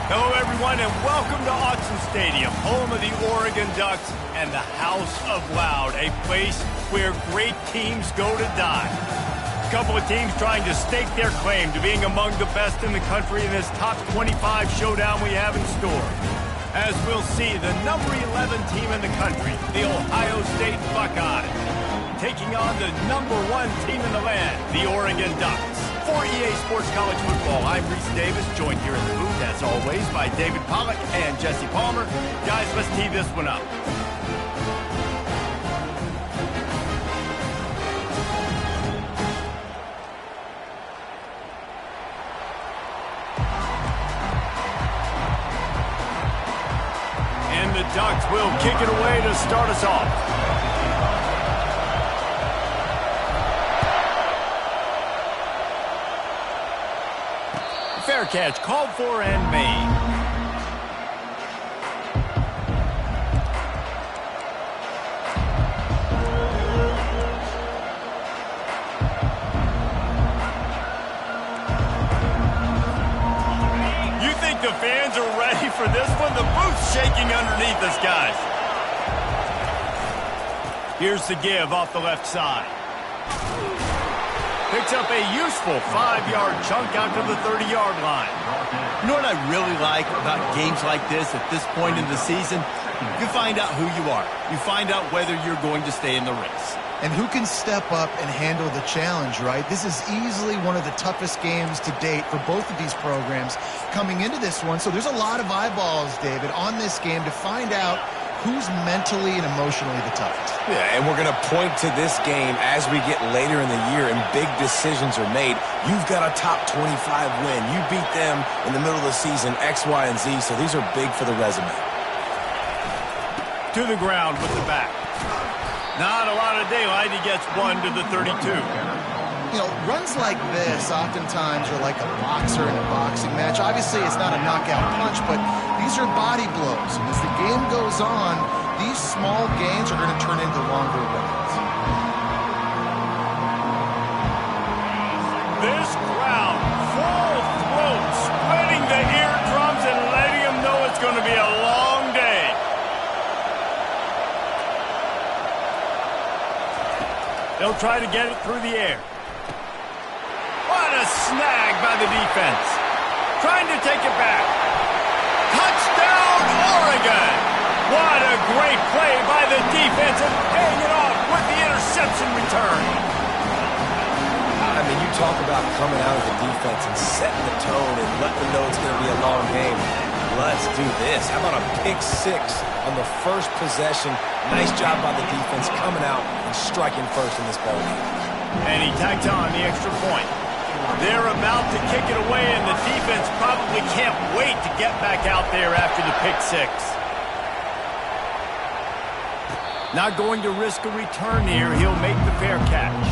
Hello, everyone, and welcome to Autzen Stadium, home of the Oregon Ducks and the House of Loud, a place where great teams go to die. A couple of teams trying to stake their claim to being among the best in the country in this top 25 showdown we have in store. As we'll see, the number 11 team in the country, the Ohio State Buckeyes, taking on the number 1 team in the land, the Oregon Ducks. For EA Sports College Football, I'm Reese Davis, joined here in the booth, as always, by David Pollack and Jesse Palmer. Guys, let's tee this one up. And the Ducks will kick it away to start us off. Fair catch, called for and made. You think the fans are ready for this one? The booth's shaking underneath us, guys. Here's the give off the left side. Picks up a useful 5-yard chunk out to the 30-yard line. You know what I really like about games like this at this point in the season? You find out who you are. You find out whether you're going to stay in the race. And who can step up and handle the challenge, right? This is easily one of the toughest games to date for both of these programs coming into this one. So there's a lot of eyeballs, David, on this game to find out who's mentally and emotionally the toughest. Yeah, and we're going to point to this game as we get later in the year and big decisions are made. You've got a top 25 win. You beat them in the middle of the season, X, Y, and Z, so these are big for the resume. To the ground with the back. Not a lot of daylight. He gets one to the 32. You know, runs like this oftentimes are like a boxer in a boxing match. Obviously, it's not a knockout punch, but these are body blows. And as the game goes on, these small gains are going to turn into longer runs. This crowd, full throat, spreading the eardrums and letting them know it's going to be a long day. They'll try to get it through the air. What a snag by the defense. Trying to take it back. Touchdown, Oregon! What a great play by the defense and paying it off with the interception return. I mean, you talk about coming out of the defense and setting the tone and letting them know it's going to be a long game. Let's do this. How about a pick 6 on the first possession? Nice job by the defense coming out and striking first in this ball game. And he tacked on the extra point. They're about to kick it away, and the defense probably can't wait to get back out there after the pick 6. Not going to risk a return here. He'll make the fair catch.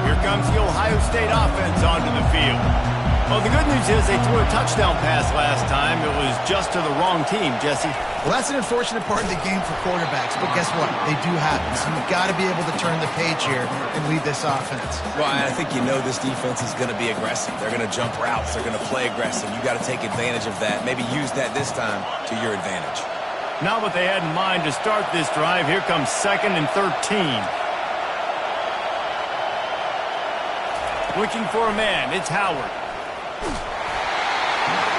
Here comes the Ohio State offense onto the field. Well, the good news is they threw a touchdown pass last time. It was just to the wrong team, Jesse. Well, that's an unfortunate part of the game for quarterbacks, but guess what? They do happen. So you've got to be able to turn the page here and lead this offense. Well, I think you know this defense is going to be aggressive. They're going to jump routes. They're going to play aggressive. You got to take advantage of that. Maybe use that this time to your advantage. Not what they had in mind to start this drive. Here comes 2nd and 13. Looking for a man. It's Howard.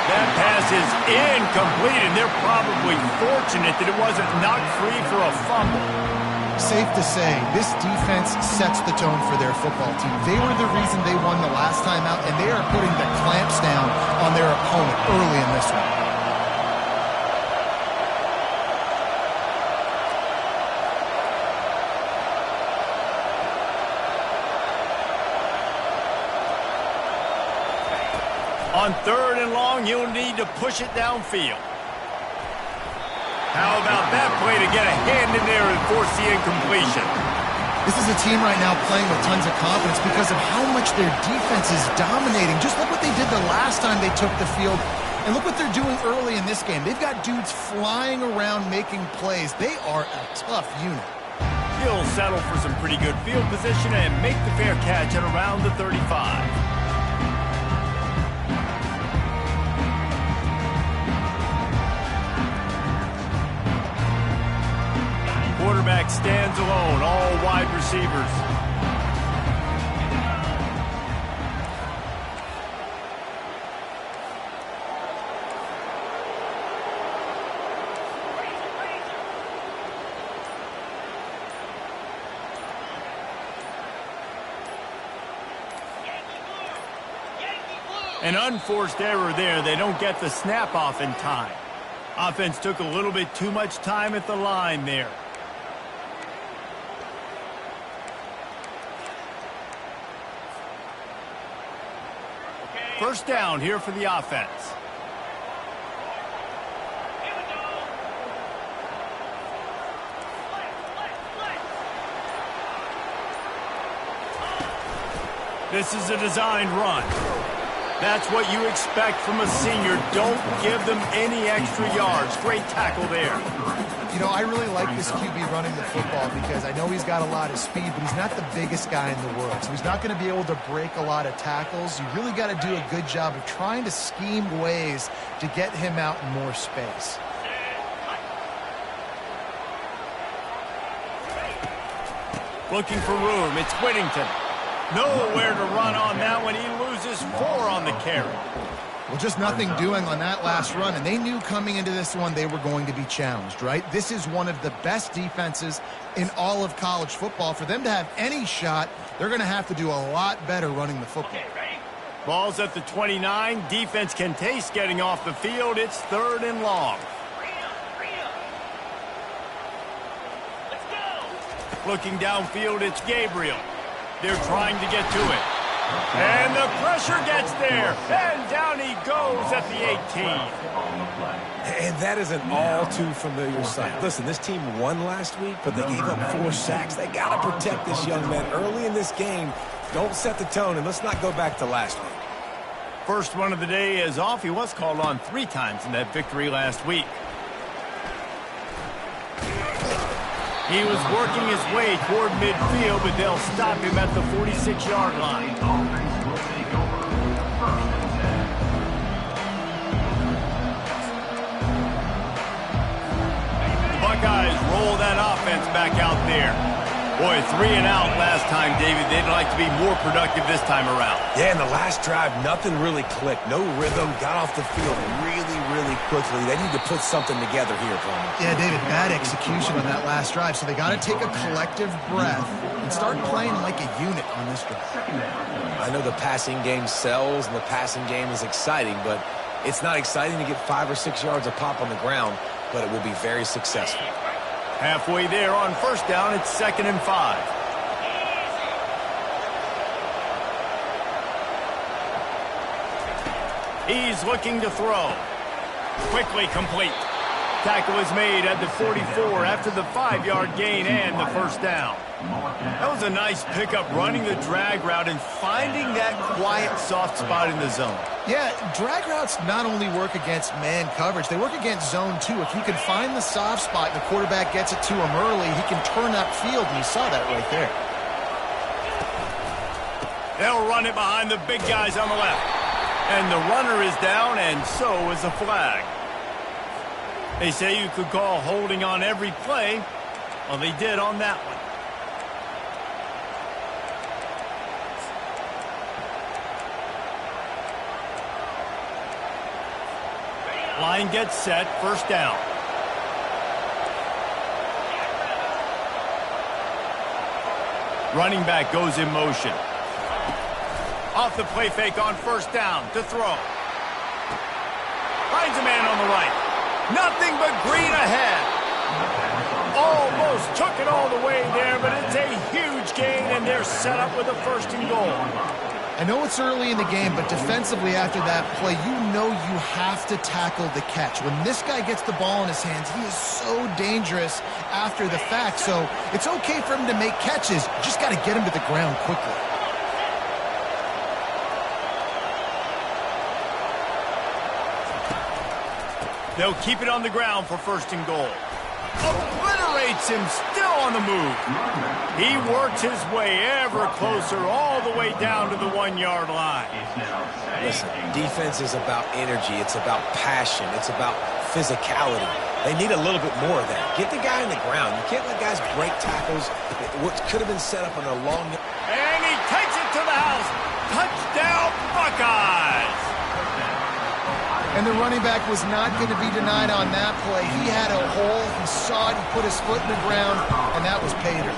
That pass is incomplete, and they're probably fortunate that it wasn't knocked free for a fumble. Safe to say, this defense sets the tone for their football team. They were the reason they won the last time out, and they are putting the clamps down on their opponent early in this one. On 3rd and long, he'll need to push it downfield. How about that play to get a hand in there and force the incompletion? This is a team right now playing with tons of confidence because of how much their defense is dominating. Just look what they did the last time they took the field, and And look what they're doing early in this game. They've got dudes flying around making plays. They are a tough unit. He'll settle for some pretty good field position and make the fair catch at around the 35. Quarterback stands alone, all wide receivers. An unforced error there. They don't get the snap off in time. Offense took a little bit too much time at the line there. First down here for the offense. This is a designed run. That's what you expect from a senior. Don't give them any extra yards. Great tackle there. You know, I really like this QB running the football because I know he's got a lot of speed, but he's not the biggest guy in the world. So he's not going to be able to break a lot of tackles. You really got to do a good job of trying to scheme ways to get him out in more space. Looking for room. It's Whittington. Nowhere to run on that one. He loses 4 on the carry. Well, just nothing doing on that last run, and they knew coming into this one they were going to be challenged, right? This is one of the best defenses in all of college football. For them to have any shot, they're going to have to do a lot better running the football. Ball's at the 29. Defense can taste getting off the field. It's 3rd and long. Looking downfield, it's Gabriel. They're trying to get to it. And the pressure gets there. And down he goes at the 18. And that is an all-too-familiar sight. Listen, this team won last week, but they gave up 4 sacks. They got to protect this young man early in this game. Don't set the tone, and let's not go back to last week. First one of the day is off. He was called on 3 times in that victory last week. He was working his way toward midfield, but they'll stop him at the 46-yard line. The Buckeyes roll that offense back out there. Boy, 3 and out last time, David. They'd like to be more productive this time around. Yeah, in the last drive, nothing really clicked. No rhythm, got off the field really quickly. They need to put something together here, Palmer. Yeah, David, bad execution on that last drive. So they got to take a collective breath and start playing like a unit on this drive. I know the passing game sells and the passing game is exciting, but it's not exciting to get 5 or 6 yards a pop on the ground, but it will be very successful. Halfway there on first down, it's 2nd and 5. He's looking to throw. Quickly complete. Tackle is made at the 44 after the 5-yard gain and the first down. That was a nice pickup, running the drag route and finding that quiet, soft spot in the zone. Yeah, drag routes not only work against man coverage, they work against zone too. If you can find the soft spot and the quarterback gets it to him early, he can turn upfield, and you saw that right there. They'll run it behind the big guys on the left. And the runner is down, and so is a flag. They say you could call holding on every play. Well, they did on that one. Line gets set, first down. Running back goes in motion. Off the play fake on first down to throw. Finds a man on the right. Nothing but green ahead. Almost took it all the way there, but it's a huge gain, and they're set up with a 1st and goal. I know it's early in the game, but defensively after that play, you know you have to tackle the catch. When this guy gets the ball in his hands, he is so dangerous after the fact. So it's okay for him to make catches. You just got to get him to the ground quickly. They'll keep it on the ground for first and goal. Obliterates him, still on the move. He works his way ever closer all the way down to the 1-yard line. Listen, defense is about energy. It's about passion. It's about physicality. They need a little bit more of that. Get the guy on the ground. You can't let guys break tackles. What could have been set up on a long... And he takes it to the house. Touchdown, Buckeyes! And the running back was not going to be denied on that play. He had a hole. He saw it. He put his foot in the ground, and that was Pater.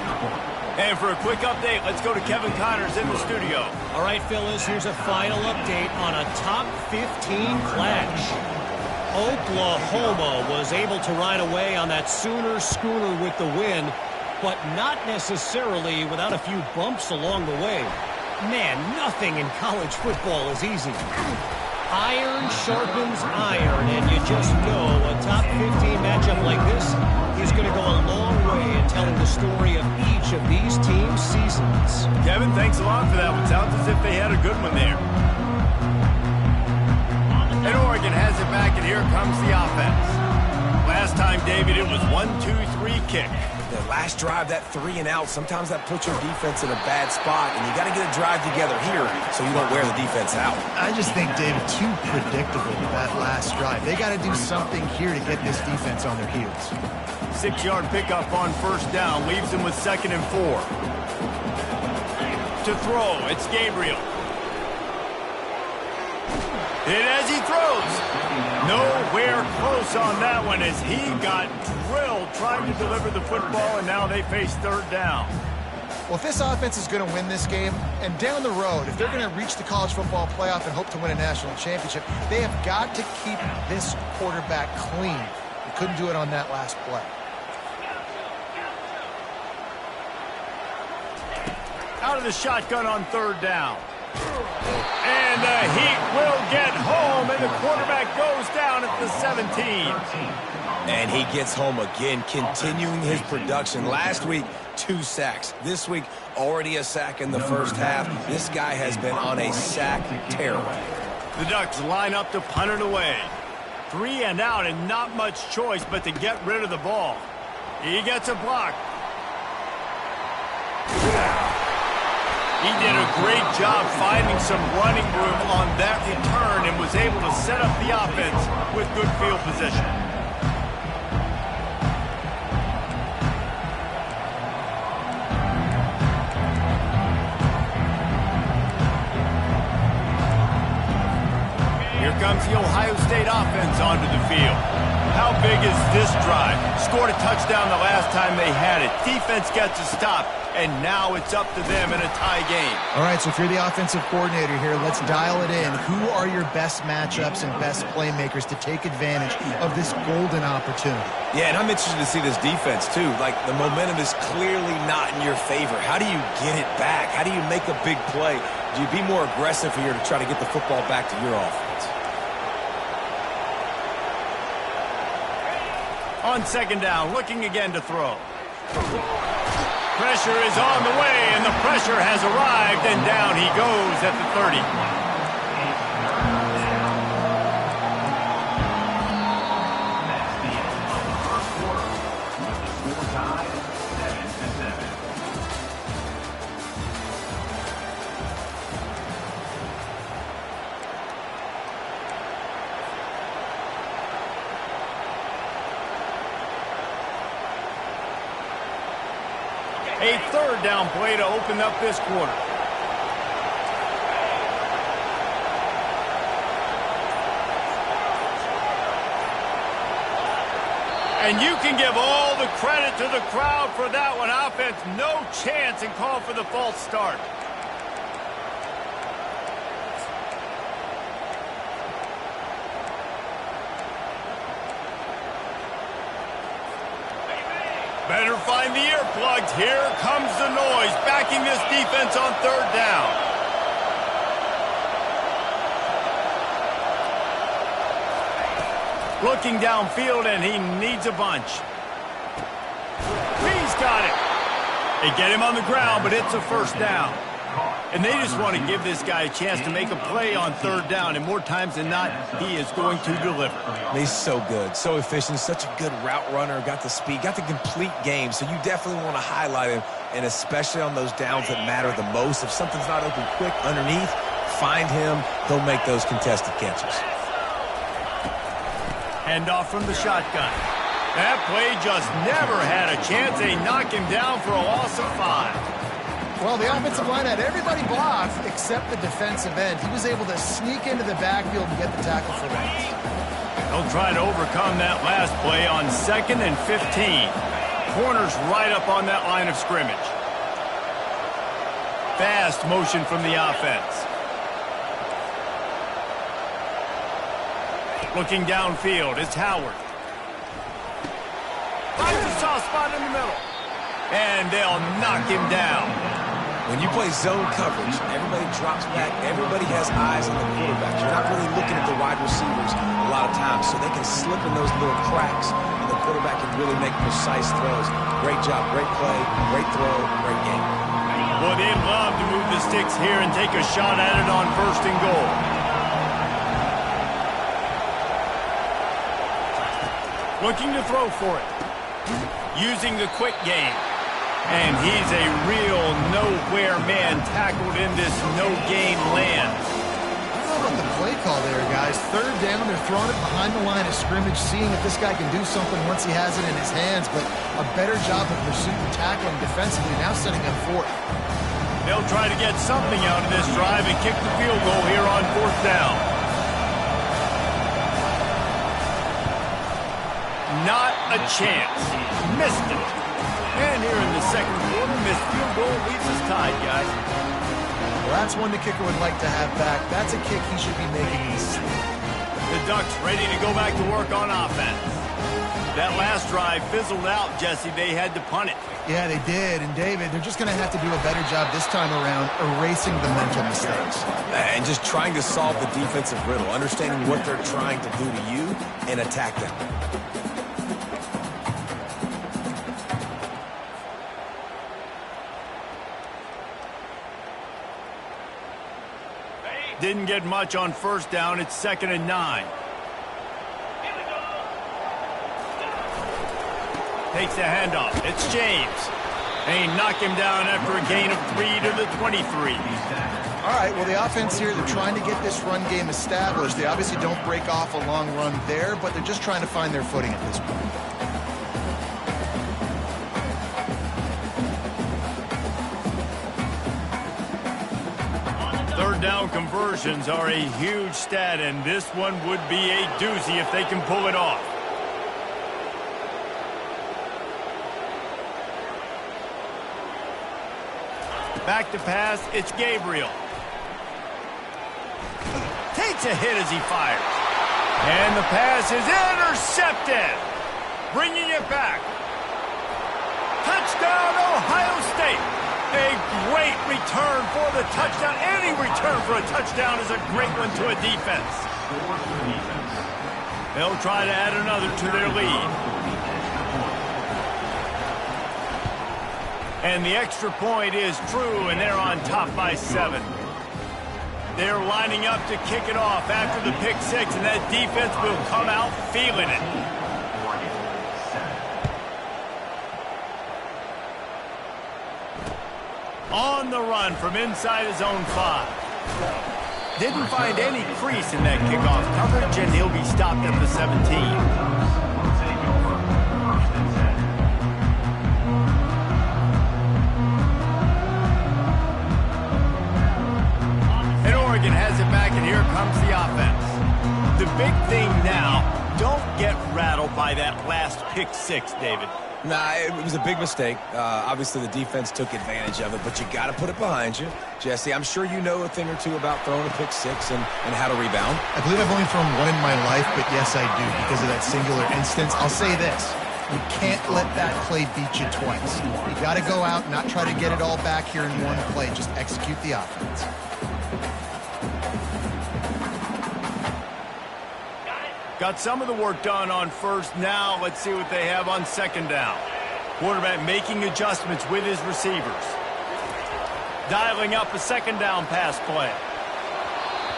And for a quick update, let's go to Kevin Connors in the studio. All right, Phyllis, here's a final update on a top 15 clash. Oklahoma was able to ride away on that Sooner schooner with the win, but not necessarily without a few bumps along the way. Man, nothing in college football is easy. Iron sharpens iron, and you just know a top 15 matchup like this is going to go a long way in telling the story of each of these teams' seasons. Kevin, thanks a lot for that one. Sounds as if they had a good one there. And Oregon has it back, and here comes the offense. Last time, David, it was 1-2-3 kick. The last drive, that 3 and out, sometimes that puts your defense in a bad spot, and you got to get a drive together here so you don't wear the defense out. I just think, David, too predictable that last drive. They got to do something here to get this defense on their heels. 6-yard pickup on first down leaves them with 2nd and 4. To throw, it's Gabriel. And as he throws, nowhere close on that one as he got drilled trying to deliver the football, and now they face 3rd down. Well, if this offense is going to win this game, and down the road, if they're going to reach the college football playoff and hope to win a national championship, they have got to keep this quarterback clean. They couldn't do it on that last play. Out of the shotgun on 3rd down. And the Heat will get home, and the quarterback goes down at the 17. And he gets home again, continuing his production. Last week, 2 sacks. This week, already a sack in the first half. This guy has been on a sack tear. The Ducks line up to punt it away. 3 and out, and not much choice but to get rid of the ball. He gets a block. He did a great job finding some running room on that return and was able to set up the offense with good field position. Here comes the Ohio State offense onto the field. How big is this drive? Scored a touchdown the last time they had it. Defense gets a stop, and now it's up to them in a tie game. All right, so if you're the offensive coordinator here, let's dial it in. Who are your best matchups and best playmakers to take advantage of this golden opportunity? Yeah, and I'm interested to see this defense, too. Like, the momentum is clearly not in your favor. How do you get it back? How do you make a big play? Do you be more aggressive here to try to get the football back to your offense? On 2nd down, looking again to throw. Pressure is on the way, and the pressure has arrived, and down he goes at the 30. A 3rd down play to open up this quarter. And you can give all the credit to the crowd for that one. Offense, no chance, and call for the false start. Better find the earplugs. Here comes the noise, backing this defense on 3rd down. Looking downfield, and he needs a bunch. He's got it. They get him on the ground, but it's a 1st down. And they just want to give this guy a chance to make a play on third down, and more times than not, he is going to deliver. He's so good, so efficient, such a good route runner, got the speed, got the complete game, so you definitely want to highlight him, and especially on those downs that matter the most. If something's not open quick underneath, find him, he'll make those contested catches. Hand off from the shotgun. That play just never had a chance. They knock him down for a loss of 5. Well, the offensive line had everybody blocked except the defensive end. He was able to sneak into the backfield and get the tackle for once. They'll try to overcome that last play on 2nd and 15. Corners right up on that line of scrimmage. Fast motion from the offense. Looking downfield, it's Howard. Finds a soft spot in the middle. And they'll knock him down. When you play zone coverage, everybody drops back. Everybody has eyes on the quarterback. You're not really looking at the wide receivers a lot of times, so they can slip in those little cracks, and the quarterback can really make precise throws. Great job, great play, great throw, great game. Well, they'd love to move the sticks here and take a shot at it on 1st and goal. Looking to throw for it. Using the quick game. And he's a real nowhere man tackled in this no-gain land. I don't know about the play call there, guys. 3rd down, they're throwing it behind the line of scrimmage, seeing if this guy can do something once he has it in his hands, but a better job of pursuit and tackling defensively, now setting up 4th. They'll try to get something out of this drive and kick the field goal here on 4th down. Not a chance. Missed it. And here in the 2nd quarter, missed field goal leaves us tied, guys. Well, that's one the kicker would like to have back. That's a kick he should be making in his sleep. The Ducks ready to go back to work on offense. That last drive fizzled out, Jesse. They had to punt it. Yeah, they did. And, David, they're just going to have to do a better job this time around erasing the mental mistakes. And just trying to solve the defensive riddle, understanding what they're trying to do to you and attack them. Didn't get much on 1st down. It's 2nd and 9. Takes the handoff. It's James. And he knocked him down after a gain of 3 to the 23. All right, well, the offense here, they're trying to get this run game established. They obviously don't break off a long run there, but they're just trying to find their footing at this point. Down conversions are a huge stat, and this one would be a doozy if they can pull it off. Back to pass, it's Gabriel. Takes a hit as he fires. And the pass is intercepted. Bringing it back. Touchdown, Ohio State. A great return for the touchdown. Any return for a touchdown is a great one to a defense. They'll try to add another to their lead. And the extra point is true, and they're on top by 7. They're lining up to kick it off after the pick 6, and that defense will come out feeling it. On the run from inside his own 5. Didn't find any crease in that kickoff coverage, and he'll be stopped at the 17. And Oregon has it back, and here comes the offense. The big thing now, don't get rattled by that last pick 6, David. Nah, it was a big mistake. Obviously, the defense took advantage of it, but you got to put it behind you. Jesse, I'm sure you know a thing or two about throwing a pick 6 and how to rebound. I believe I've only thrown one in my life, but yes, I do, because of that singular instance. I'll say this. You can't let that play beat you twice. You got to go out and not try to get it all back here in one play. Just execute the offense. Got some of the work done on 1st. Now let's see what they have on 2nd down. Quarterback making adjustments with his receivers. Dialing up a second down pass play.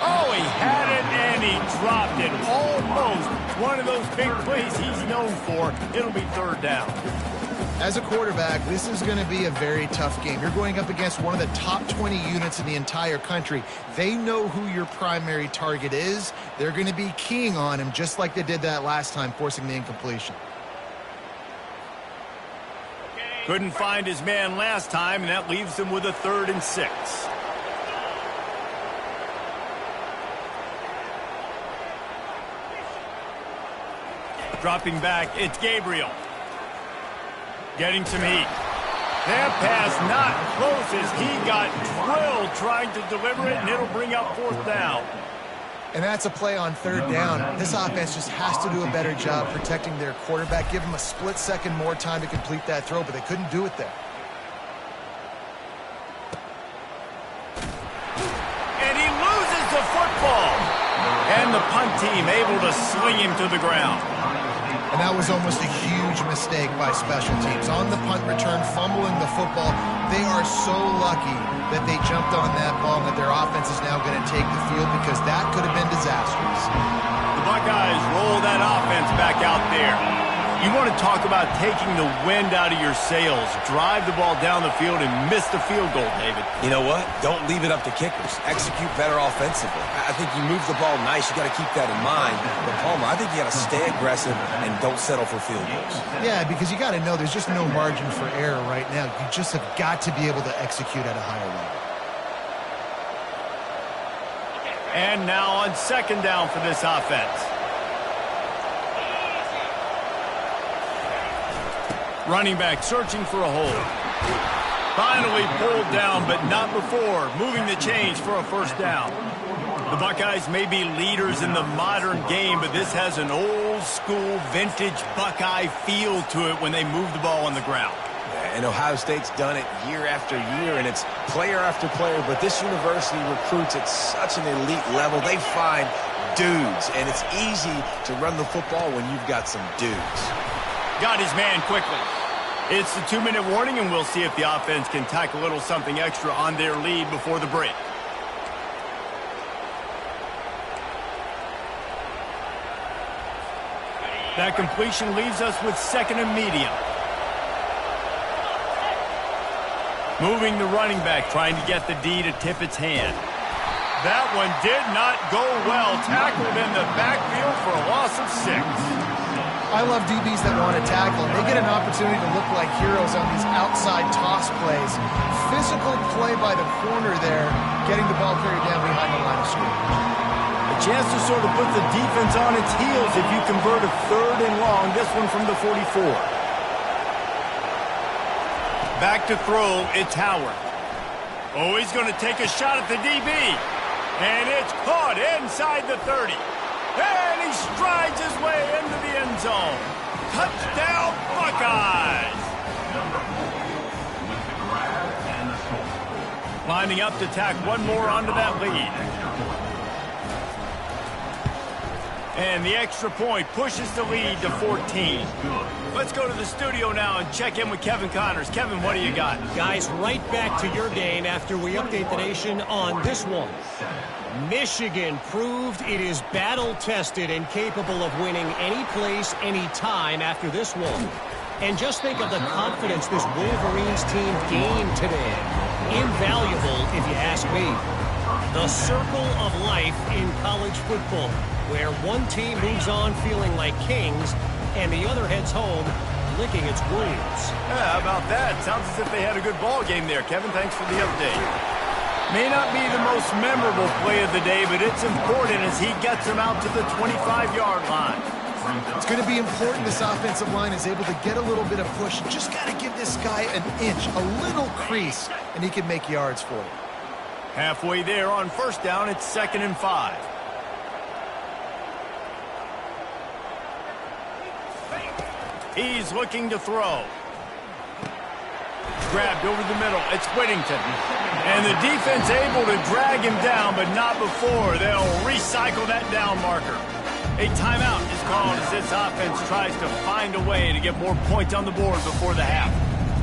Oh, he had it and he dropped it. Almost one of those big plays he's known for. It'll be third down. As a quarterback, this is going to be a very tough game. You're going up against one of the top 20 units in the entire country. They know who your primary target is. They're going to be keying on him just like they did that last time, forcing the incompletion. Couldn't find his man last time, and that leaves him with a 3rd and 6. Dropping back, it's Gabriel. Getting some heat. That pass not close as he got drilled trying to deliver it, and it'll bring up 4th down. And that's a play on 3rd down. This offense just has to do a better job protecting their quarterback. Give him a split second more time to complete that throw, but they couldn't do it there. And he loses the football. And the punt team able to sling him to the ground. And that was almost a huge mistake by special teams. On the punt return, fumbling the football, they are so lucky that they jumped on that ball and that their offense is now going to take the field because that could have been disastrous. The Buckeyes roll that offense back out there. You want to talk about taking the wind out of your sails. Drive the ball down the field and miss the field goal, David. You know what? Don't leave it up to kickers. Execute better offensively. I think you move the ball nice. You got to keep that in mind. But, Palmer, I think you got to stay aggressive and don't settle for field goals. Yeah, because you got to know there's just no margin for error right now. You just have got to be able to execute at a higher level. And now on 2nd down for this offense. Running back searching for a hole. Finally pulled down, but not before. Moving the chains for a 1st down. The Buckeyes may be leaders in the modern game, but this has an old-school, vintage Buckeye feel to it when they move the ball on the ground. And Ohio State's done it year after year, and it's player after player. But this university recruits at such an elite level. They find dudes, and it's easy to run the football when you've got some dudes. Got his man quickly. It's the 2-minute warning, and we'll see if the offense can tack a little something extra on their lead before the break. That completion leaves us with 2nd and medium. Moving the running back, trying to get the D to tip its hand. That one did not go well. Tackled in the backfield for a loss of 6. I love DBs that want to tackle, and they get an opportunity to look like heroes on these outside toss plays. Physical play by the corner there, getting the ball carried down behind the line of scrimmage. A chance to sort of put the defense on its heels if you convert a 3rd and long, this one from the 44. Back to throw, it's Howard. Oh, he's going to take a shot at the DB. And it's caught inside the 30. And he strides his way into the end zone. Touchdown, Buckeyes! Lining up to tack one more onto that lead. And the extra point pushes the lead to 14. Let's go to the studio now and check in with Kevin Connors. Kevin, what do you got? Guys, right back to your game after we update the nation on this one. Michigan proved it is battle-tested and capable of winning any place, any time after this one. And just think of the confidence this Wolverines team gained today. Invaluable, if you ask me. The circle of life in college football, where one team moves on feeling like kings and the other heads home licking its wounds. Yeah, how about that? Sounds as if they had a good ball game there. Kevin, thanks for the update. May not be the most memorable play of the day, but it's important as he gets him out to the 25-yard line. It's going to be important this offensive line is able to get a little bit of push. Just got to give this guy an inch, a little crease, and he can make yards for you. Halfway there on 1st down, it's 2nd and 5. He's looking to throw. Grabbed over the middle. It's Whittington. And the defense able to drag him down, but not before. They'll recycle that down marker. A timeout is called as this offense tries to find a way to get more points on the board before the half.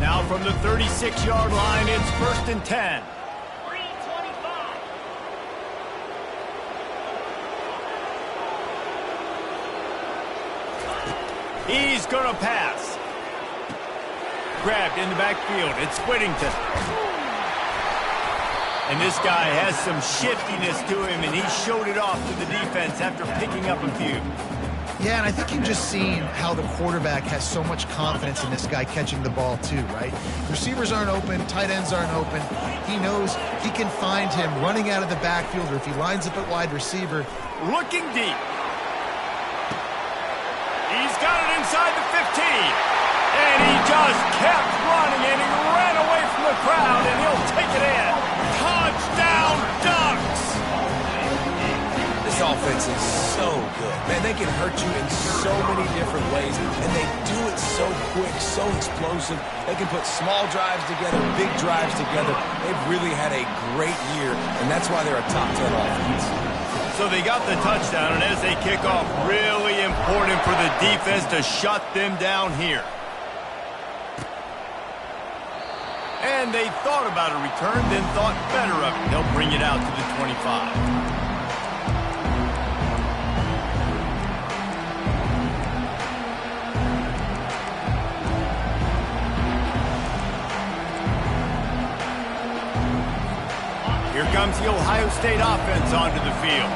Now from the 36-yard line, it's 1st and 10. He's going to pass. Grabbed in the backfield. It's Whittington. And this guy has some shiftiness to him, and he showed it off to the defense after picking up a few. Yeah, and I think you've just seen how the quarterback has so much confidence in this guy catching the ball too, right? Receivers aren't open, tight ends aren't open. He knows he can find him running out of the backfield, or if he lines up at wide receiver. Looking deep. He's got it inside the 15. And he just kept running, and he ran away from the crowd, and he'll take it in. Touchdown, Ducks! This offense is so good. Man, they can hurt you in so many different ways, and they do it so quick, so explosive. They can put small drives together, big drives together. They've really had a great year, and that's why they're a top 10 offense. So they got the touchdown, and as they kick off, really important for the defense to shut them down here. And they thought about a return, then thought better of it. They'll bring it out to the 25. Here comes the Ohio State offense onto the field.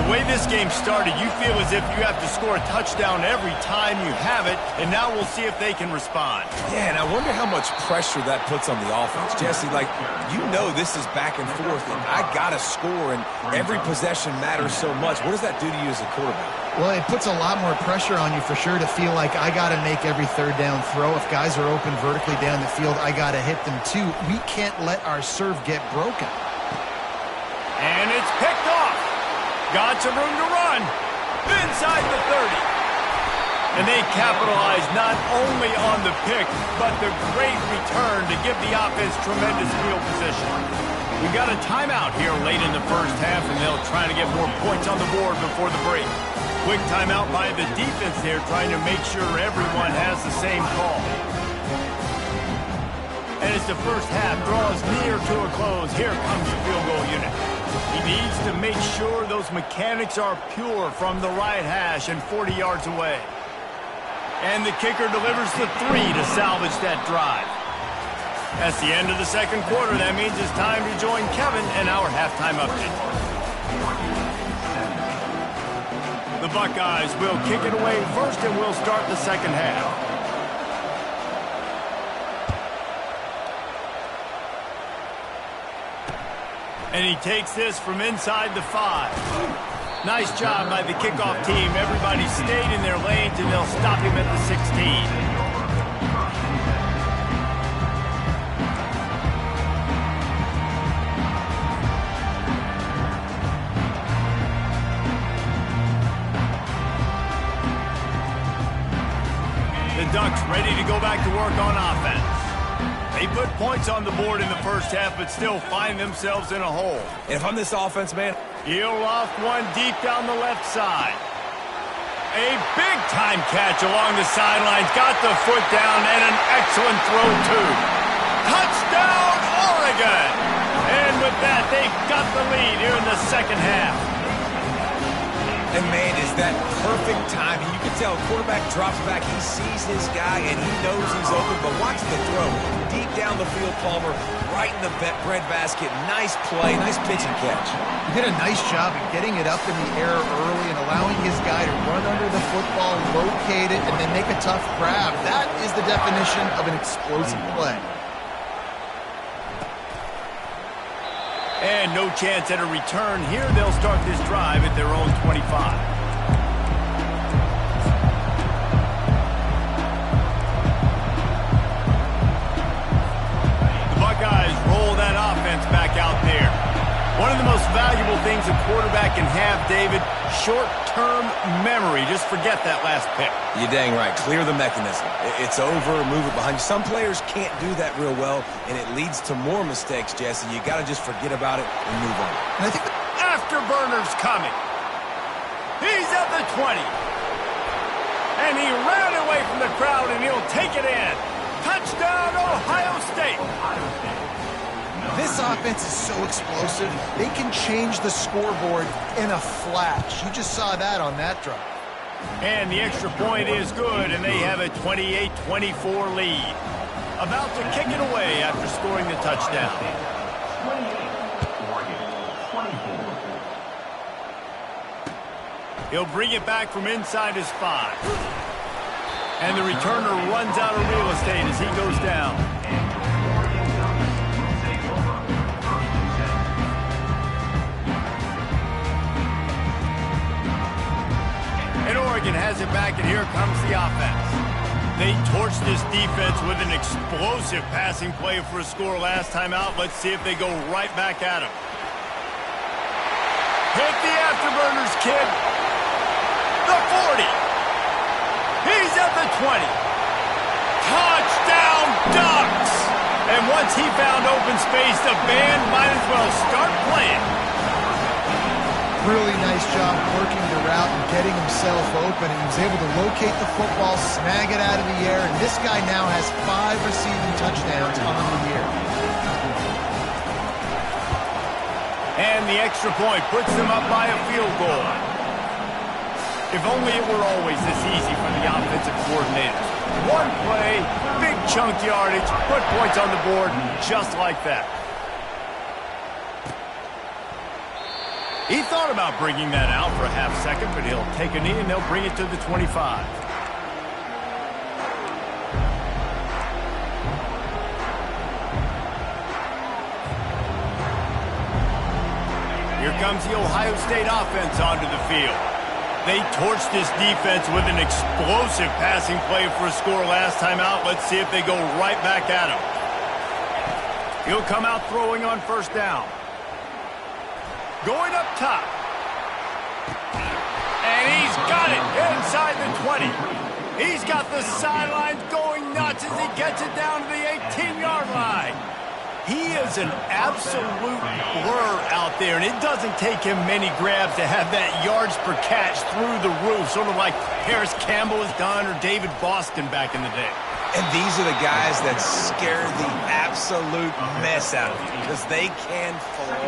The way this game started, you feel as if you have to score a touchdown every time you have it, and now we'll see if they can respond. Yeah, and I wonder how much pressure that puts on the offense. Jesse, like, you know this is back and forth, and I got to score, and every possession matters so much. What does that do to you as a quarterback? Well, it puts a lot more pressure on you for sure to feel like I got to make every third down throw. If guys are open vertically down the field, I got to hit them too. We can't let our serve get broken. And it's picked off. Got some room to run. Inside the 30. And they capitalize not only on the pick, but the great return to give the offense tremendous field position. We got a timeout here late in the first half, and they'll try to get more points on the board before the break. Quick timeout by the defense there, trying to make sure everyone has the same call. And as the first half draws near to a close, here comes the field goal unit. He needs to make sure those mechanics are pure from the right hash and 40 yards away. And the kicker delivers the 3 to salvage that drive. That's the end of the second quarter. That means it's time to join Kevin and our halftime update. The Buckeyes will kick it away first, and we'll start the second half. And he takes this from inside the 5. Nice job by the kickoff team. Everybody stayed in their lanes, and they'll stop him at the 16. The Ducks ready to go back to work on offense. They put points on the board in the first half, but still find themselves in a hole. And if I'm this offense, man, he'll loft one deep down the left side. A big-time catch along the sidelines. Got the foot down, and an excellent throw, too. Touchdown, Oregon! And with that, they've got the lead here in the second half. and man, is that perfect timing. You can tell quarterback drops back. He sees his guy, and he knows he's open. But watch the throw. Deep down the field, Palmer, right in the breadbasket. Nice play, nice pitch and catch. He did a nice job of getting it up in the air early and allowing his guy to run under the football, locate it, and then make a tough grab. That is the definition of an explosive play. And no chance at a return here. They'll start this drive at their own 25. The Buckeyes roll that offense back out there. One of the most valuable things a quarterback can have, David, short-term memory. Just forget that last pick. You're dang right. Clear the mechanism. It's over, move it behind you. Some players can't do that real well, and it leads to more mistakes, Jesse. You got to just forget about it and move on. And I think Afterburner's coming. He's at the 20. And he ran away from the crowd, and he'll take it in. Touchdown, Ohio State. this offense is so explosive, they can change the scoreboard in a flash. You just saw that on that drive. And the extra point is good, and they have a 28-24 lead. About to kick it away after scoring the touchdown. He'll bring it back from inside his 5. And the returner runs out of real estate as he goes down. And Oregon has it back, and here comes the offense. They torched this defense with an explosive passing play for a score last time out. Let's see if they go right back at him. Hit the afterburners, kid. The 40. He's at the 20. Touchdown, Ducks! And once he found open space, the band might as well start playing. Really nice job working the route and getting himself open. He was able to locate the football, snag it out of the air, and this guy now has 5 receiving touchdowns on the year. And the extra point puts them up by a field goal. If only it were always this easy for the offensive coordinators. One play, big chunk yardage, put points on the board just like that. He thought about bringing that out for a half second, but he'll take a knee and they'll bring it to the 25. Here comes the Ohio State offense onto the field. They torched this defense with an explosive passing play for a score last time out. Let's see if they go right back at him. He'll come out throwing on first down. Going up top. And he's got it inside the 20. He's got the sidelines going nuts as he gets it down to the 18-yard line. He is an absolute blur out there, and it doesn't take him many grabs to have that yards per catch through the roof, sort of like Harris Campbell has done or David Boston back in the day. And these are the guys that scare the absolute mess out of you because they can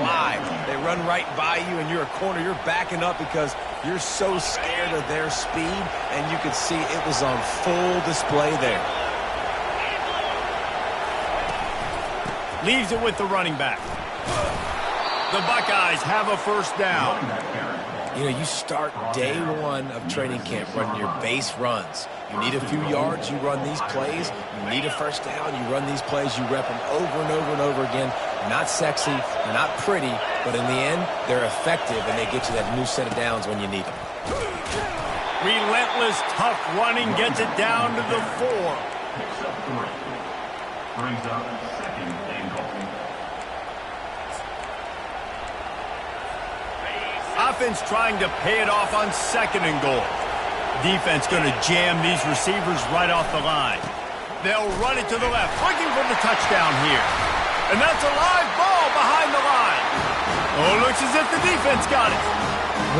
fly. They run right by you, and you're a corner. You're backing up because you're so scared of their speed, and you could see it was on full display there. Leaves it with the running back. The Buckeyes have a first down. You know, you start day one of training camp running your base runs. You need a few yards, you run these plays. You need a first down, you run these plays. You rep them over and over and over again. Not sexy, they're not pretty, but in the end, they're effective, and they get you that new set of downs when you need them. Relentless, tough running gets it down to the 4. Brings up second and goal. Offense trying to pay it off on second and goal. Defense going to jam these receivers right off the line. They'll run it to the left, looking for the touchdown here. And that's a live ball behind the line. Oh, looks as if the defense got it.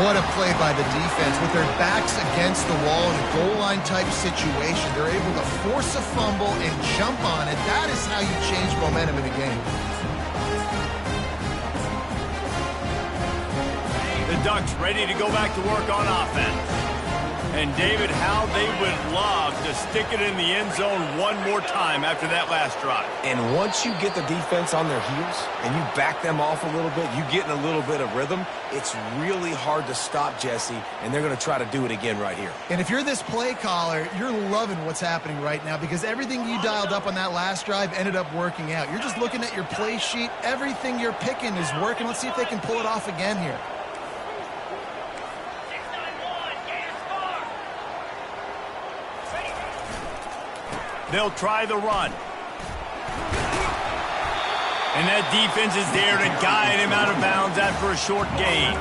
What a play by the defense. With their backs against the wall in a goal line type situation, they're able to force a fumble and jump on it. That is how you change momentum in a game. The Ducks ready to go back to work on offense. And David, how they would love to stick it in the end zone one more time after that last drive. And once you get the defense on their heels and you back them off a little bit, you get in a little bit of rhythm, it's really hard to stop, Jesse, and they're going to try to do it again right here. And if you're this play caller, you're loving what's happening right now because everything you dialed up on that last drive ended up working out. You're just looking at your play sheet. Everything you're picking is working. Let's see if they can pull it off again here. They'll try the run. And that defense is there to guide him out of bounds after a short gain.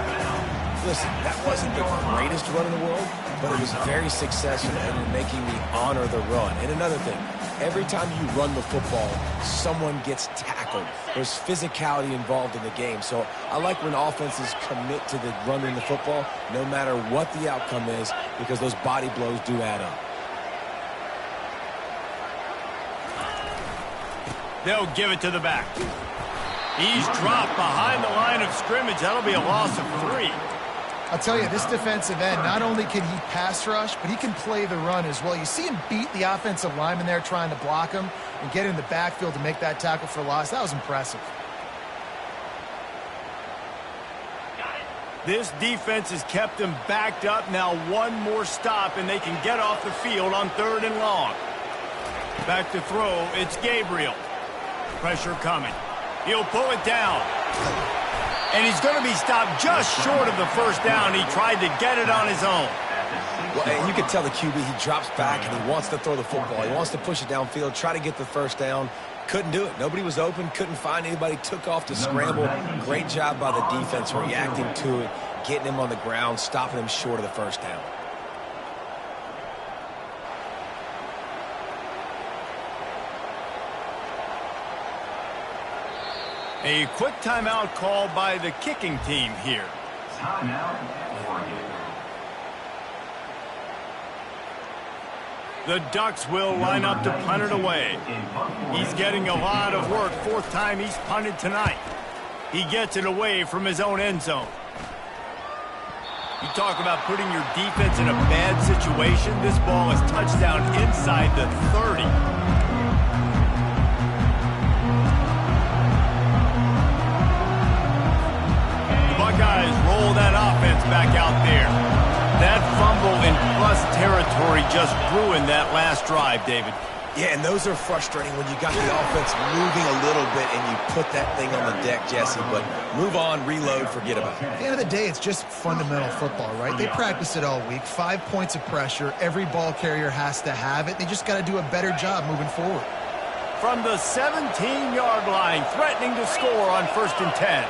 Listen, that wasn't the greatest run in the world, but it was very successful in making me honor the run. And another thing, every time you run the football, someone gets tackled. There's physicality involved in the game. So I like when offenses commit to the running the football, no matter what the outcome is, because those body blows do add up. They'll give it to the back. He's dropped behind the line of scrimmage. That'll be a loss of 3. I'll tell you, this defensive end, not only can he pass rush, but he can play the run as well. You see him beat the offensive lineman there trying to block him and get in the backfield to make that tackle for loss. That was impressive. This defense has kept them backed up. Now one more stop, and they can get off the field on 3rd and long. Back to throw, it's Gabriel. Pressure coming. He'll pull it down. And he's going to be stopped just short of the first down. He tried to get it on his own. Well, and you can tell the QB, he drops back and he wants to throw the football. He wants to push it downfield, try to get the first down. Couldn't do it. Nobody was open, couldn't find anybody, took off to scramble. Great job by the defense reacting to it, getting him on the ground, stopping him short of the first down. A quick timeout called by the kicking team here. Timeout, Oregon. The Ducks will line up to punt it away. He's getting a lot of work. 4th time he's punted tonight. He gets it away from his own end zone. You talk about putting your defense in a bad situation. This ball is touchdown inside the 30. Buckeyes roll that offense back out there. That fumble in plus territory just ruined that last drive, David. Yeah, and those are frustrating when you got the offense moving a little bit and you put that thing on the deck, Jesse. But move on, reload, forget about it. At the end of the day, it's just fundamental football, right? They practice it all week. 5 points of pressure. Every ball carrier has to have it. They just got to do a better job moving forward. From the 17-yard line, threatening to score on 1st and 10.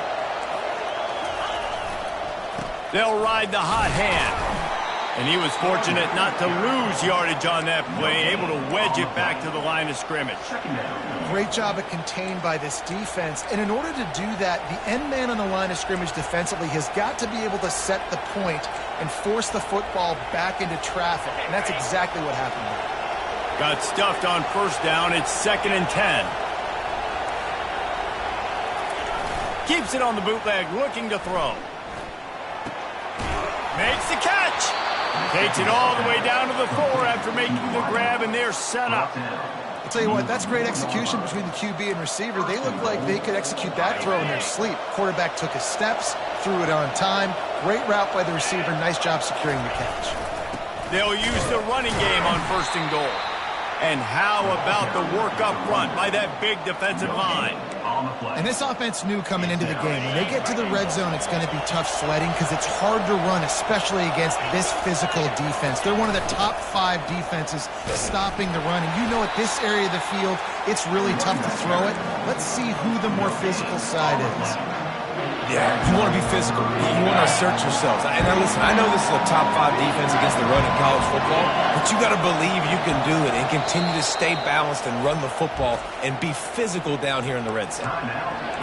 They'll ride the hot hand. And he was fortunate not to lose yardage on that play, able to wedge it back to the line of scrimmage. Great job of contained by this defense. And in order to do that, the end man on the line of scrimmage defensively has got to be able to set the point and force the football back into traffic. And that's exactly what happened here. Got stuffed on 1st down. It's 2nd and 10. Keeps it on the bootleg, looking to throw. Makes the catch. Takes it all the way down to the 4 after making the grab, and they're set up. I'll tell you what, that's great execution between the QB and receiver. They look like they could execute that throw in their sleep. Quarterback took his steps, threw it on time. Great route by the receiver. Nice job securing the catch. They'll use the running game on 1st and goal. And how about the work up front by that big defensive line? And this offense knew coming into the game, when they get to the red zone, it's going to be tough sledding because it's hard to run, especially against this physical defense. They're one of the top 5 defenses stopping the run. And you know at this area of the field, it's really tough to throw it. Let's see who the more physical side is. Yeah, you want to be physical. You want to assert yourselves. And now listen, I know this is a top 5 defense against the run in college football, but you got to believe you can do it and continue to stay balanced and run the football and be physical down here in the red zone.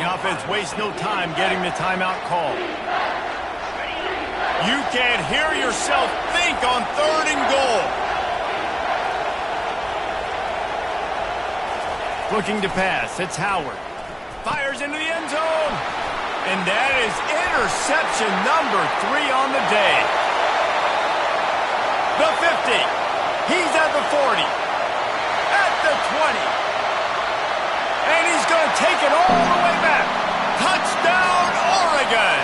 The offense wastes no time getting the timeout call. You can't hear yourself think on 3rd and goal. Looking to pass, it's Howard. Fires into the end zone. And that is interception number 3 on the day. The 50. He's at the 40. At the 20. And he's going to take it all the way back. Touchdown, Oregon.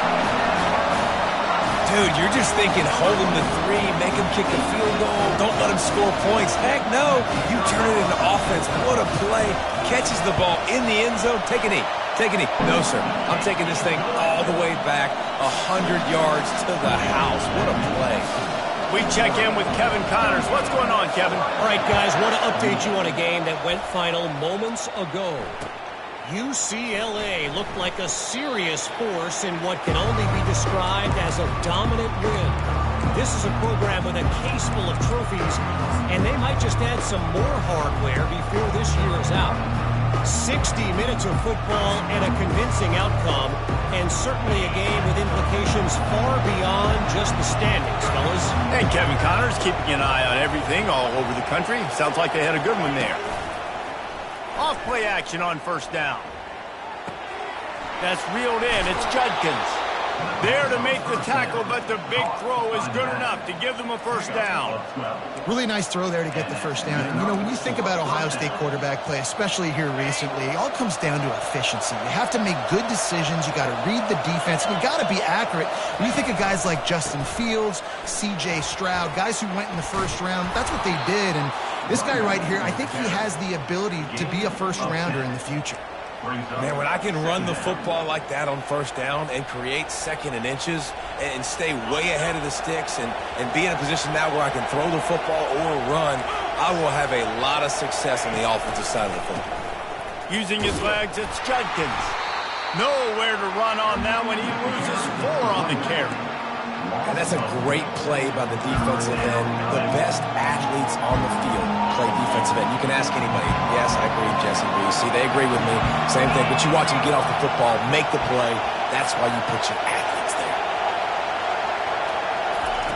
Dude, you're just thinking hold him to 3, make him kick a field goal, don't let him score points. Heck no. You turn it into offense. What a play. Catches the ball in the end zone. Take a knee. Take a knee. No, sir. I'm taking this thing all the way back 100 yards to the house. What a play. We check in with Kevin Connors. What's going on, Kevin? All right, guys, want to update you on a game that went final moments ago. UCLA looked like a serious force in what can only be described as a dominant win. This is a program with a case full of trophies, and they might just add some more hardware before this year is out. 60 minutes of football and a convincing outcome, and certainly a game with implications far beyond just the standings, fellas. Hey, Kevin Connors, keeping an eye on everything all over the country. Sounds like they had a good one there. Off-play action on 1st down. That's reeled in. It's Judkins. There to make the tackle, but the big throw is good enough to give them a first down. Really nice throw there to get the first down. And, you know, when you think about Ohio State quarterback play, especially here recently, it all comes down to efficiency. You have to make good decisions. You got to read the defense. And you got to be accurate. When you think of guys like Justin Fields, C.J. Stroud, guys who went in the first round, that's what they did. And this guy right here, I think he has the ability to be a first-rounder in the future. Man, when I can run the football like that on first down and create second and inches and stay way ahead of the sticks and be in a position now where I can throw the football or run, I will have a lot of success on the offensive side of the football. Using his legs, it's Judkins. Nowhere to run on that when he loses 4 on the carry. And that's a great play by the defensive end. The best athletes on the field play defensive end. You can ask anybody. Yes, I agree, Jesse B. See, they agree with me. Same thing. But you watch them get off the football, make the play. That's why you put your athletes there.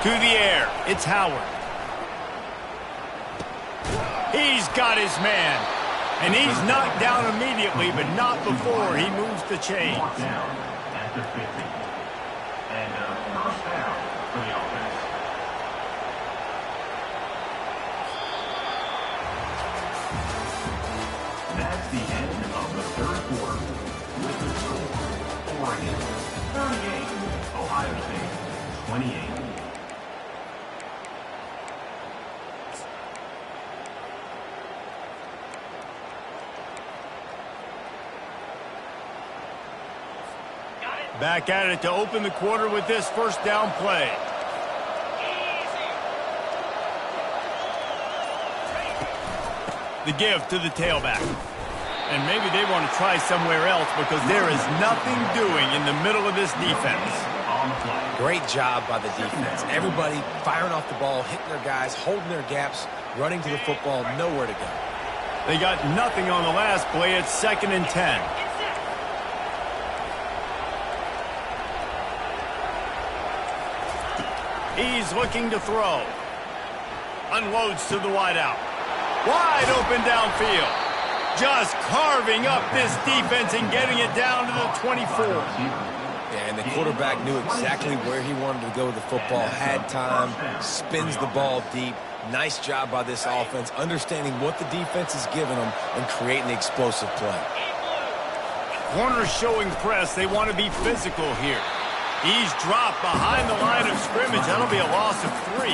To the air. It's Howard. He's got his man. And he's knocked down immediately, but not before he moves the chains. Down at the 50. And first down for the offense. That's the end of the third quarter. With the score, Oregon 38, Ohio State 28. Back at it to open the quarter with this first down play. The give to the tailback. And maybe they want to try somewhere else because there is nothing doing in the middle of this defense. Great job by the defense. Everybody firing off the ball, hitting their guys, holding their gaps, running to the football, nowhere to go. They got nothing on the last play. It's 2nd and 10. He's looking to throw. Unloads to the wideout. Wide open downfield. Just carving up this defense and getting it down to the 24. Yeah, and the quarterback knew exactly where he wanted to go with the football, had time, spins the ball deep. Nice job by this offense, understanding what the defense is giving them and creating the explosive play. Corner showing press. They want to be physical here. He's dropped behind the line of scrimmage. That'll be a loss of 3.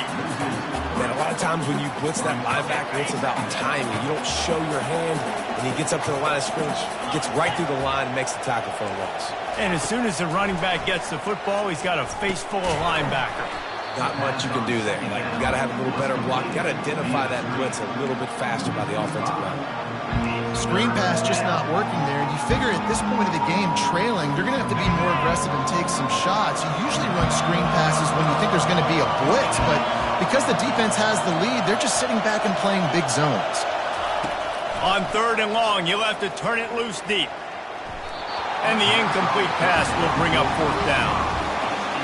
Man, a lot of times when you blitz that linebacker, it's about timing. You don't show your hand, and he gets up to the line of scrimmage, gets right through the line, and makes the tackle for a loss. And as soon as the running back gets the football, he's got a face full of linebacker. Not much you can do there. Like, you got to have a little better block. You got to identify that blitz a little bit faster by the offensive line. Screen pass just not working there. You figure at this point of the game, trailing, they're going to have to be more aggressive and take some shots. You usually run screen passes when you think there's going to be a blitz, but because the defense has the lead, they're just sitting back and playing big zones. On 3rd and long, you'll have to turn it loose deep. And the incomplete pass will bring up 4th down.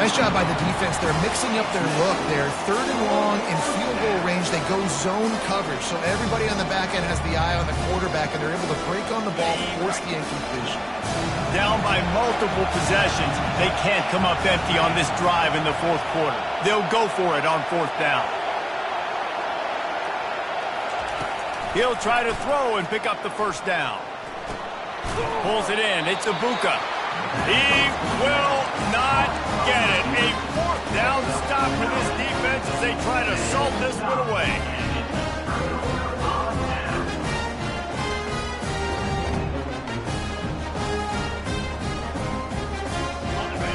Nice job by the defense. They're mixing up their look there. 3rd and long in field goal range. They go zone coverage. So everybody on the back end has the eye on the quarterback, and they're able to break on the ball, force the incompletion. Down by multiple possessions. They can't come up empty on this drive in the 4th quarter. They'll go for it on 4th down. He'll try to throw and pick up the first down. Pulls it in. It's Ibuka. He will not get it. A 4th down stop for this defense as they try to salt this one away.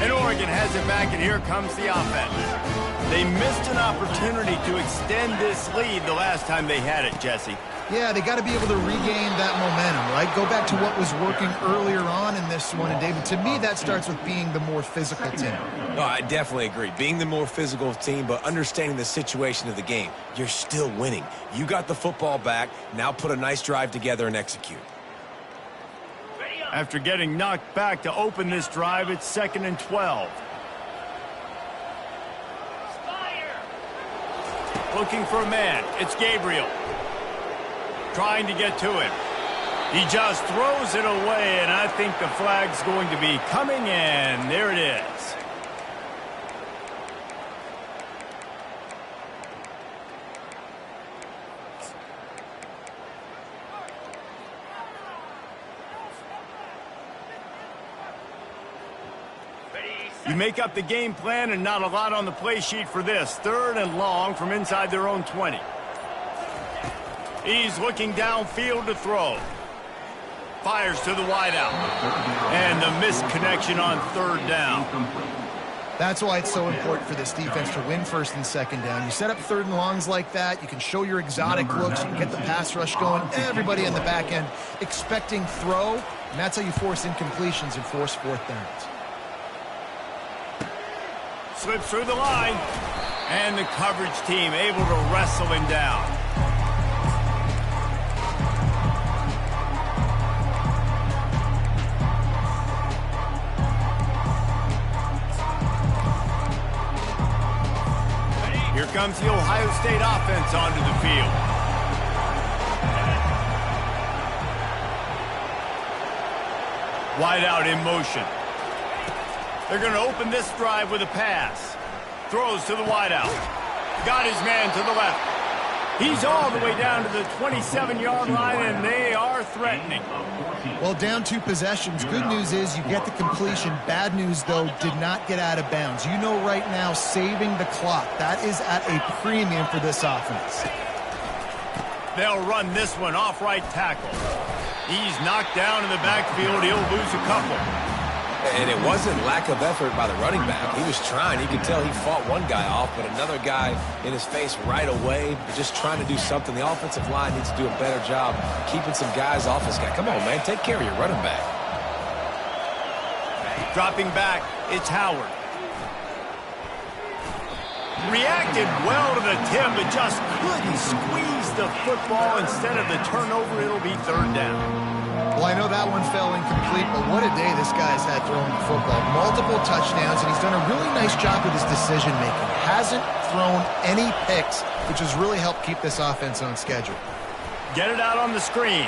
And Oregon has it back, and here comes the offense. They missed an opportunity to extend this lead the last time they had it, Jesse. Yeah, they got to be able to regain that momentum, right? Go back to what was working earlier on in this one. And, David, to me, that starts with being the more physical team. No, I definitely agree. Being the more physical team, but understanding the situation of the game. You're still winning. You got the football back. Now put a nice drive together and execute. After getting knocked back to open this drive, it's 2nd and 12. Looking for a man. It's Gabriel. Trying to get to him. He just throws it away, and I think the flag's going to be coming in. There it is. You make up the game plan and not a lot on the play sheet for this. 3rd and long from inside their own 20. He's looking downfield to throw. Fires to the wideout. And the missed connection on 3rd down. That's why it's so important for this defense to win 1st and 2nd down. You set up 3rd and longs like that, you can show your exotic looks, you can get the pass rush going, everybody on the back end expecting throw, and that's how you force incompletions and force 4th downs. Slips through the line, and the coverage team able to wrestle him down. Here comes the Ohio State offense onto the field. Wide out in motion. They're going to open this drive with a pass. Throws to the wideout. Got his man to the left. He's all the way down to the 27-yard line, and they are threatening. Well, down 2 possessions. Good news is you get the completion. Bad news, though, did not get out of bounds. You know right now, saving the clock. That is at a premium for this offense. They'll run this one off right tackle. He's knocked down in the backfield. He'll lose a couple. And it wasn't lack of effort by the running back. He was trying. You could tell he fought one guy off, but another guy in his face right away, just trying to do something. The offensive line needs to do a better job keeping some guys off this guy. Come on, man. Take care of your running back. Dropping back, it's Howard. Reacted well to the tip, but just couldn't squeeze the football. Instead of the turnover, it'll be 3rd down. Well, I know that one fell incomplete, but what a day this guy's had throwing the football. Multiple touchdowns, and he's done a really nice job with his decision-making. Hasn't thrown any picks, which has really helped keep this offense on schedule. Get it out on the screen.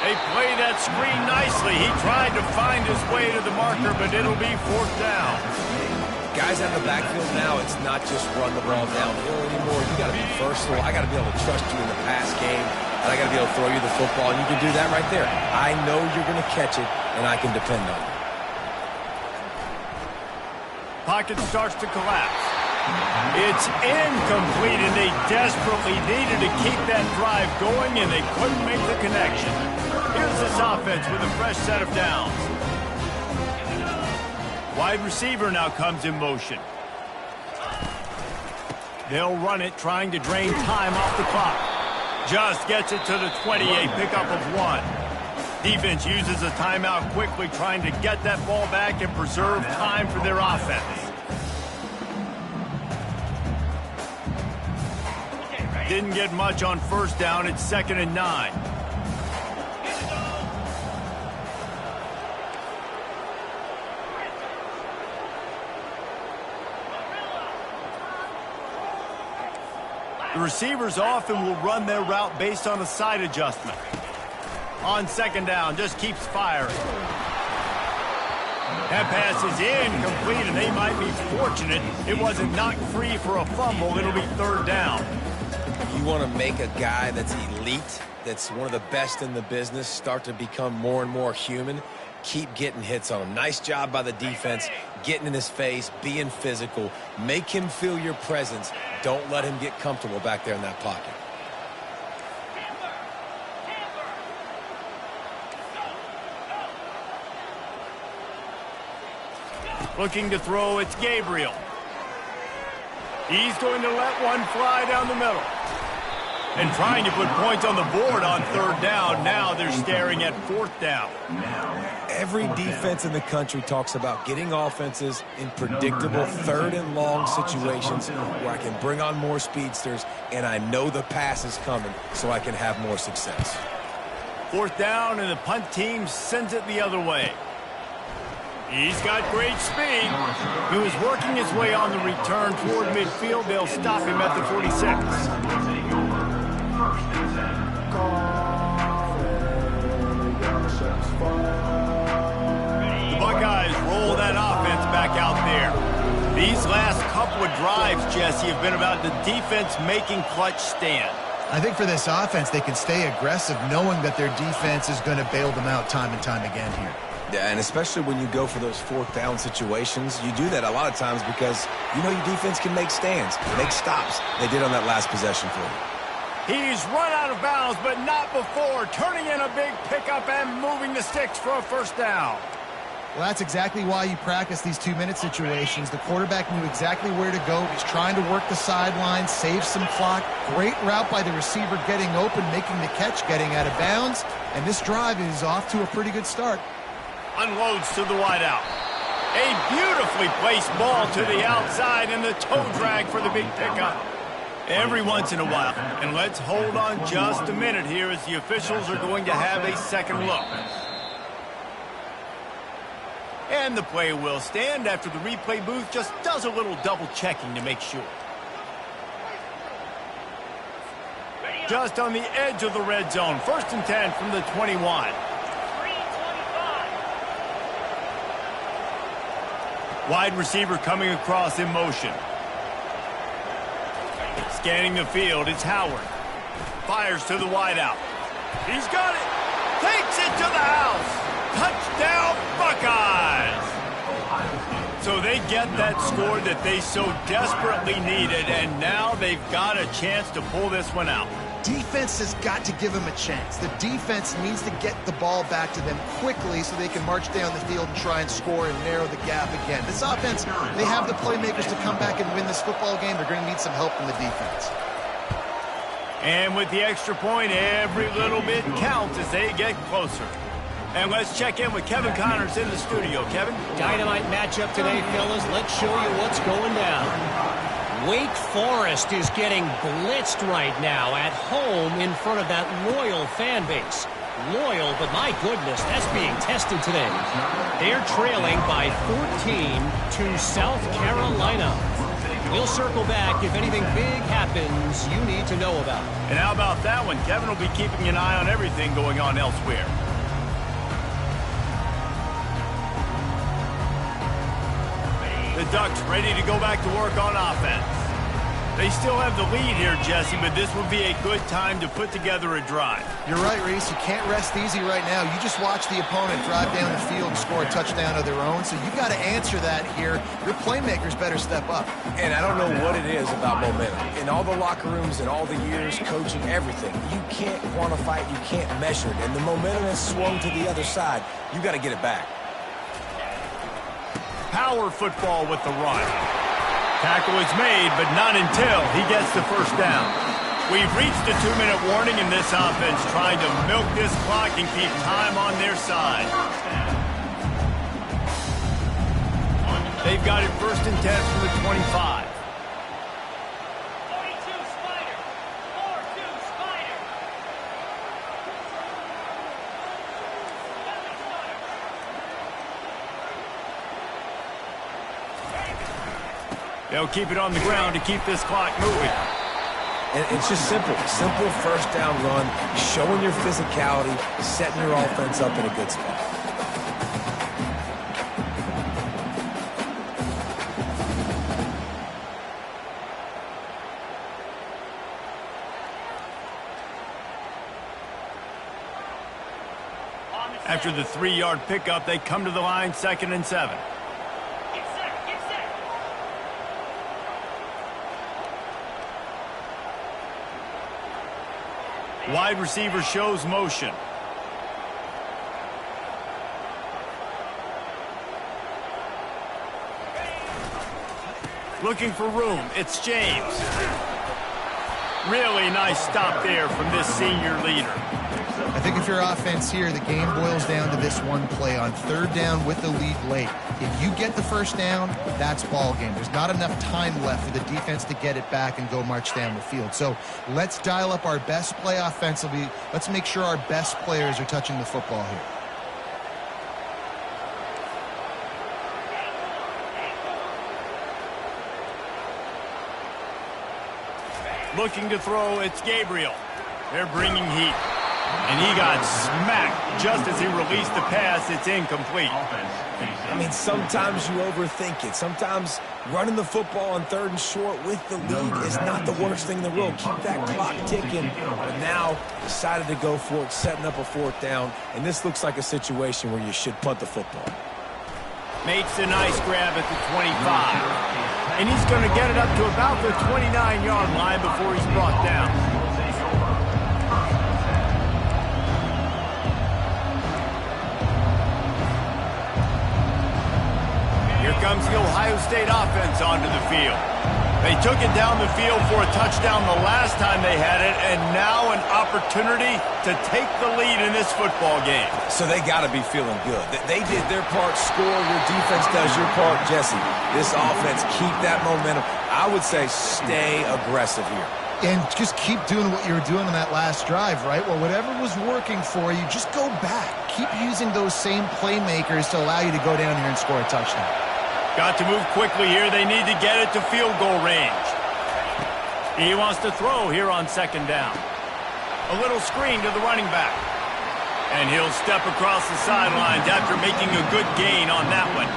They play that screen nicely. He tried to find his way to the marker, but it'll be 4th down. Guys out of the backfield now, it's not just run the ball downhill anymore. You got to be versatile. I got to be able to trust you in the pass game. And I got to be able to throw you the football, and you can do that right there. I know you're going to catch it, and I can depend on it. Pocket starts to collapse. It's incomplete, and they desperately needed to keep that drive going, and they couldn't make the connection. Here's this offense with a fresh set of downs. Wide receiver now comes in motion. They'll run it, trying to drain time off the clock. Just gets it to the 28, pickup of 1. Defense uses a timeout quickly, trying to get that ball back and preserve time for their offense. Didn't get much on 1st down. It's 2nd and 9. The receivers often will run their route based on a side adjustment. On 2nd down, just keeps firing. That pass is incomplete, and they might be fortunate it wasn't knocked free for a fumble. It'll be 3rd down. You want to make a guy that's elite, that's one of the best in the business, start to become more and more human. Keep getting hits on him. Nice job by the defense, getting in his face, being physical. Make him feel your presence. Don't let him get comfortable back there in that pocket. Looking to throw, it's Gabriel. He's going to let one fly down the middle. And trying to put points on the board on 3rd down. Now they're staring at 4th down. Every defense in the country talks about getting offenses in predictable 3rd and long situations where I can bring on more speedsters and I know the pass is coming so I can have more success. 4th down, and the punt team sends it the other way. He's got great speed. He was working his way on the return toward midfield. They'll stop him at the 46. The Buckeyes roll that offense back out there. These last couple of drives, Jesse, have been about the defense making clutch stand. I think for this offense, they can stay aggressive knowing that their defense is going to bail them out time and time again here. Yeah, and especially when you go for those fourth down situations, you do that a lot of times because you know your defense can make stands, make stops. They did on that last possession for you. He's run out of bounds, but not before. Turning in a big pickup and moving the sticks for a first down. Well, that's exactly why you practice these 2-minute situations. The quarterback knew exactly where to go. He's trying to work the sidelines, save some clock. Great route by the receiver getting open, making the catch, getting out of bounds. And this drive is off to a pretty good start. Unloads to the wideout. A beautifully placed ball to the outside and the toe drag for the big pickup. Every once in a while. And let's hold on just a minute here as the officials are going to have a second look. And the play will stand after the replay booth just does a little double checking to make sure. Just on the edge of the red zone. 1st and 10 from the 21. Wide receiver coming across in motion. Scanning the field, it's Howard. Fires to the wideout. He's got it. Takes it to the house. Touchdown, Buckeyes! So they get that score that they so desperately needed, and now they've got a chance to pull this one out. Defense has got to give them a chance. The defense needs to get the ball back to them quickly so they can march down the field and try and score and narrow the gap again. This offense, they have the playmakers to come back and win this football game. They're going to need some help from the defense. And with the extra point, every little bit counts as they get closer. And let's check in with Kevin Connors in the studio. Kevin? Dynamite matchup today, fellas. Let's show you what's going down. Wake Forest is getting blitzed right now at home in front of that loyal fan base. Loyal, but my goodness, that's being tested today. They're trailing by 14 to South Carolina. We'll circle back if anything big happens you need to know about. And how about that one? Kevin will be keeping an eye on everything going on elsewhere. The Ducks ready to go back to work on offense. They still have the lead here, Jesse, but this would be a good time to put together a drive. You're right, Reese. You can't rest easy right now. You just watch the opponent drive down the field and score a touchdown of their own, so you've got to answer that here. Your playmakers better step up. And I don't know what it is about momentum. In all the locker rooms and all the years coaching, everything, you can't quantify it, you can't measure it. And the momentum has swung to the other side. You got to get it back. Power football with the run. Tackle is made, but not until he gets the first down. We've reached a 2-minute warning in this offense, trying to milk this clock and keep time on their side. They've got it 1st and 10 from the 25. They'll keep it on the ground to keep this clock moving. And it's just simple. Simple first down run, showing your physicality, setting your offense up in a good spot. After the 3-yard pickup, they come to the line 2nd and 7. Wide receiver shows motion. Looking for room. It's James. Really nice stop there from this senior leader. I think if you're offense here, the game boils down to this one play on 3rd down with the lead late. If you get the first down, that's ball game. There's not enough time left for the defense to get it back and go march down the field. So let's dial up our best play offensively. Let's make sure our best players are touching the football here. Looking to throw, it's Gabriel. They're bringing heat. And he got smacked just as he released the pass. It's incomplete. I mean, sometimes you overthink it. Sometimes running the football on 3rd and short with the lead is not the worst thing in the world. Keep that clock ticking. But now decided to go for it, setting up a 4th down. And this looks like a situation where you should punt the football. Makes a nice grab at the 25. And he's going to get it up to about the 29-yard line before he's brought down. Here comes the Ohio State offense onto the field. They took it down the field for a touchdown the last time they had it, and now an opportunity to take the lead in this football game. So they got to be feeling good. They did their part, score. Your defense does your part, Jesse. This offense, keep that momentum. I would say stay aggressive here. And just keep doing what you were doing on that last drive, right? Well, whatever was working for you, just go back. Keep using those same playmakers to allow you to go down here and score a touchdown. Got to move quickly here. They need to get it to field goal range. He wants to throw here on 2nd down. A little screen to the running back. And he'll step across the sidelines after making a good gain on that one.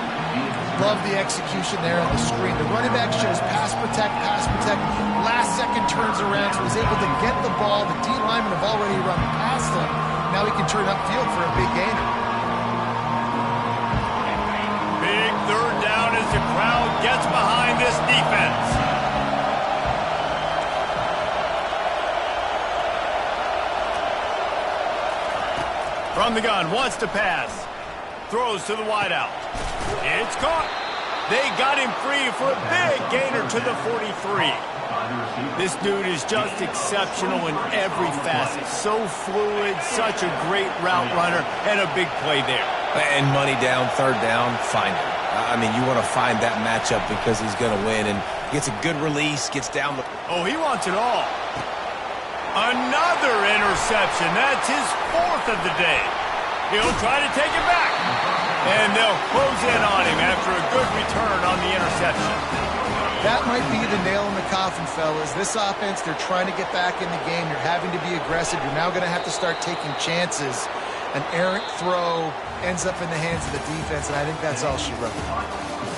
Love the execution there on the screen. The running back shows pass protect. Last second turns around, so he's able to get the ball. The D linemen have already run past him. Now he can turn upfield for a big gainer. Big 3rd down as the crowd gets behind this defense. From the gun, wants to pass. Throws to the wideout. It's caught. They got him free for a big gainer to the 43. This dude is just exceptional in every facet. So fluid, such a great route runner, and a big play there. And money down, 3rd down, find him. I mean, you want to find that matchup because he's going to win. And gets a good release, gets down the... Oh, he wants it all. Another interception. That's his 4th of the day. He'll try to take it back. And they'll close in on him after a good return on the interception. That might be the nail in the coffin, fellas. This offense, they're trying to get back in the game. You're having to be aggressive. You're now going to have to start taking chances. An errant throw ends up in the hands of the defense, and I think that's all she wrote.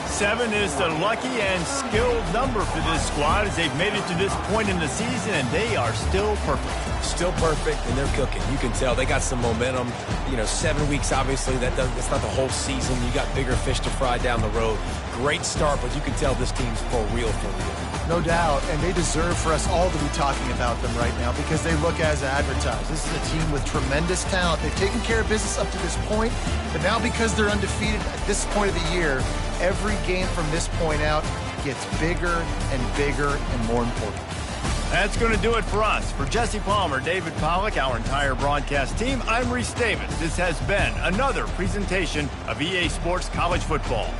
7 is the lucky and skilled number for this squad as they've made it to this point in the season, and they are still perfect. Still perfect, and they're cooking. You can tell they got some momentum. You know, 7 weeks, obviously, that's not the whole season. You got bigger fish to fry down the road. Great start, but you can tell this team's for real, for real. No doubt, and they deserve for us all to be talking about them right now because they look as advertised. This is a team with tremendous talent. They've taken care of business up to this point, but now because they're undefeated at this point of the year, every game from this point out gets bigger and bigger and more important. That's going to do it for us. For Jesse Palmer, David Pollack, our entire broadcast team, I'm Reese Davis. This has been another presentation of EA Sports College Football.